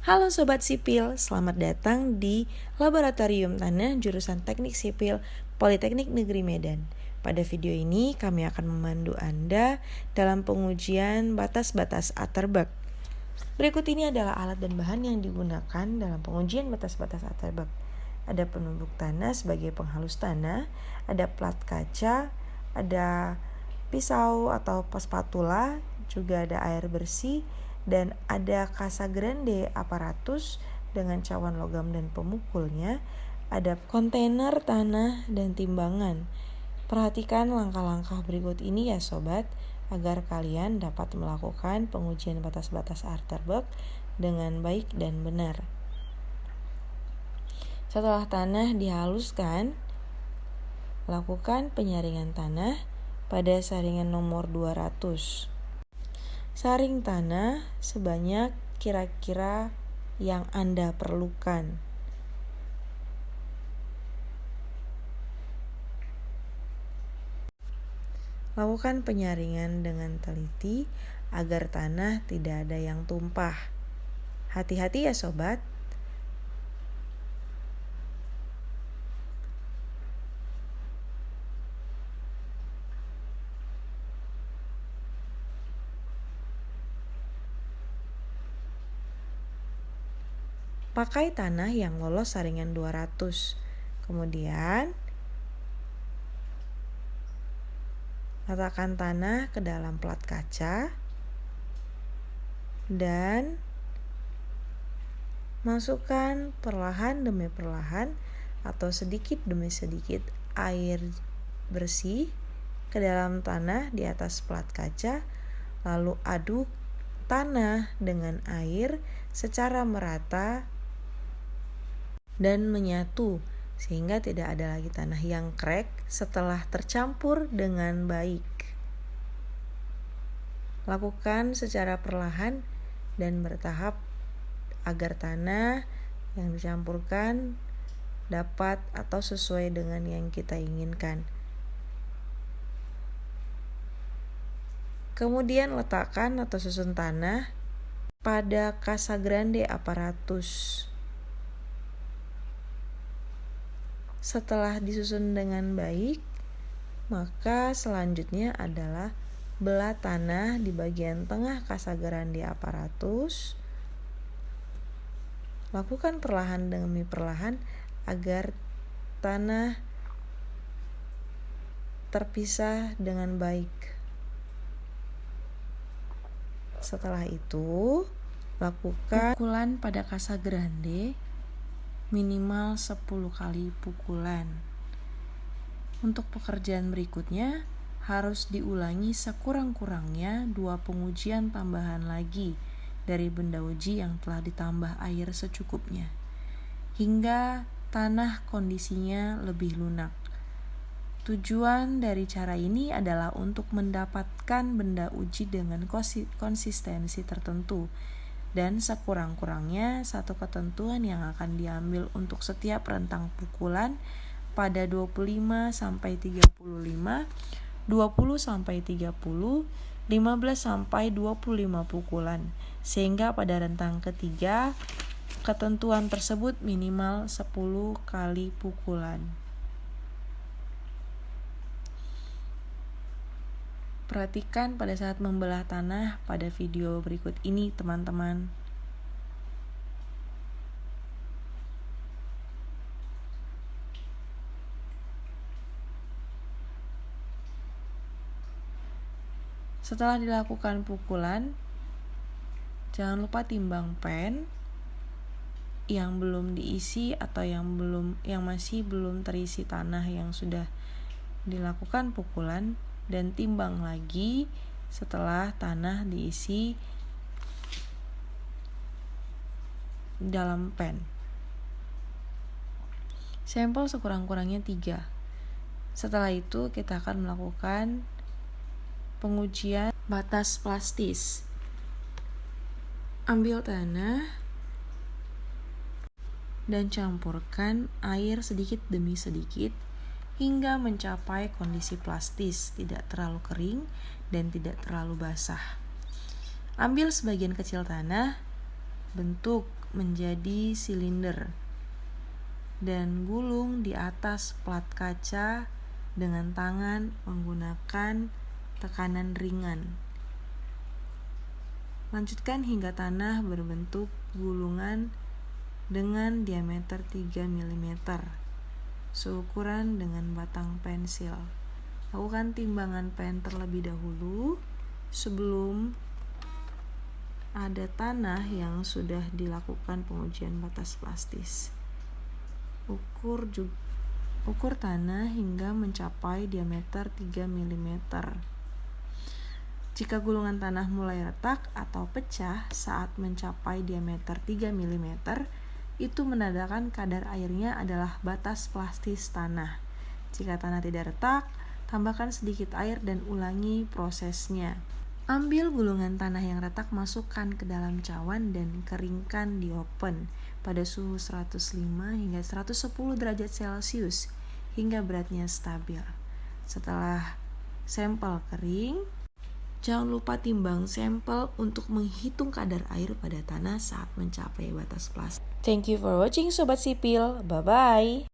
Halo Sobat Sipil, selamat datang di Laboratorium Tanah jurusan Teknik Sipil Politeknik Negeri Medan. Pada video ini kami akan memandu Anda dalam pengujian batas-batas Atterberg. Berikut ini adalah alat dan bahan yang digunakan dalam pengujian batas-batas Atterberg. Ada penumbuk tanah sebagai penghalus tanah, ada plat kaca, ada pisau atau spatula, juga ada air bersih, dan ada kasa grande aparatus dengan cawan logam dan pemukulnya, ada kontainer tanah dan timbangan. Perhatikan langkah-langkah berikut ini ya sobat, agar kalian dapat melakukan pengujian batas-batas Atterberg dengan baik dan benar. Setelah tanah dihaluskan, lakukan penyaringan tanah pada saringan nomor 200. Saring tanah sebanyak kira-kira yang Anda perlukan. Lakukan penyaringan dengan teliti agar tanah tidak ada yang tumpah. Hati-hati ya sobat. Pakai tanah yang lolos saringan 200. Kemudian letakkan tanah ke dalam plat kaca dan masukkan perlahan demi perlahan atau sedikit demi sedikit air bersih ke dalam tanah di atas plat kaca, lalu aduk tanah dengan air secara merata dan menyatu sehingga tidak ada lagi tanah yang krek setelah tercampur dengan baik. Lakukan secara perlahan dan bertahap agar tanah yang dicampurkan dapat atau sesuai dengan yang kita inginkan. Kemudian letakkan atau susun tanah pada kasa grande aparatus. Setelah disusun dengan baik, maka selanjutnya adalah belah tanah di bagian tengah kasa grande aparatus. Lakukan perlahan demi perlahan agar tanah terpisah dengan baik. Setelah itu, lakukan pukulan pada kasa grande minimal 10 kali pukulan. Untuk pekerjaan berikutnya harus diulangi sekurang-kurangnya 2 pengujian tambahan lagi dari benda uji yang telah ditambah air secukupnya, hingga tanah kondisinya lebih lunak. Tujuan dari cara ini adalah untuk mendapatkan benda uji dengan konsistensi tertentu dan sekurang-kurangnya satu ketentuan yang akan diambil untuk setiap rentang pukulan pada 25 sampai 35, 20 sampai 30, 15 sampai 25 pukulan, sehingga pada rentang ketiga ketentuan tersebut minimal 10 kali pukulan. Perhatikan pada saat membelah tanah pada video berikut ini, teman-teman. Setelah dilakukan pukulan, jangan lupa timbang pen yang belum diisi atau yang masih belum terisi tanah yang sudah dilakukan pukulan, dan timbang lagi setelah tanah diisi dalam pen. Sampel sekurang-kurangnya 3. Setelah itu kita akan melakukan pengujian batas plastis. Ambil tanah dan campurkan air sedikit demi sedikit hingga mencapai kondisi plastis, tidak terlalu kering dan tidak terlalu basah. Ambil sebagian kecil tanah, bentuk menjadi silinder dan gulung di atas plat kaca dengan tangan menggunakan tekanan ringan. Lanjutkan hingga tanah berbentuk gulungan dengan diameter 3 mm, seukuran dengan batang pensil. Lakukan timbangan pen terlebih dahulu sebelum ada tanah yang sudah dilakukan pengujian batas plastis. Ukur tanah hingga mencapai diameter 3 mm. Jika gulungan tanah mulai retak atau pecah saat mencapai diameter 3 mm, itu menandakan kadar airnya adalah batas plastis tanah. Jika tanah tidak retak, tambahkan sedikit air dan ulangi prosesnya. Ambil gulungan tanah yang retak, masukkan ke dalam cawan dan keringkan di oven pada suhu 105 hingga 110 derajat Celcius hingga beratnya stabil. Setelah sampel kering, jangan lupa timbang sampel untuk menghitung kadar air pada tanah saat mencapai batas plastik. Thank you for watching Sobat Sipil. Bye-bye.